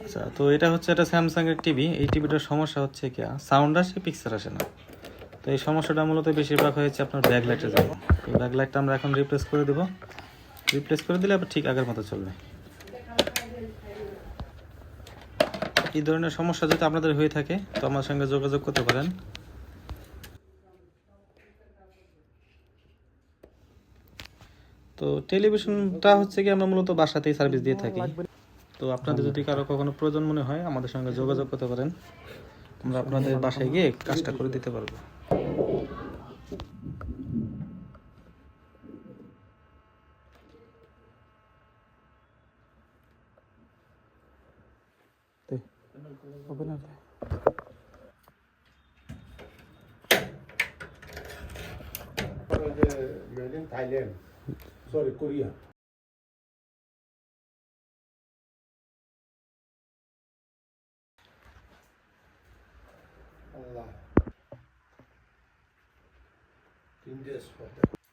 আচ্ছা, তো এটা হচ্ছে একটা স্যামসাংয়ের টিভি। এই টিভিটার সমস্যা হচ্ছে কি, সাউন্ড আসে, পিকচার আসে না। তো এই সমস্যাটা মূলত বেশিরভাগ হয়েছে আপনার ব্যাকলাইটের জন্য। তো ব্যাকলাইটটা আমরা এখন রিপ্লেস করে দেবো। রিপ্লেস করে দিলে আবার ঠিক আগের মতো চলবে। এই ধরনের সমস্যা যদি আপনাদের হয়ে থাকে তো আমার সঙ্গে যোগাযোগ করতে পারেন। তো টেলিভিশনটা হচ্ছে কি আমরা মূলত বাসাতেই সার্ভিস দিয়ে থাকি। তো আপনাদের যদি কারো কখনো প্রয়োজন মনে হয় আমাদের সঙ্গে যোগাযোগ করতে পারেন, আমরা আপনাদের বাসায় গিয়ে কাজটা করে দিতে পারবো। Made in Thailand. Sorry, Korea. Allah. 3 days for that.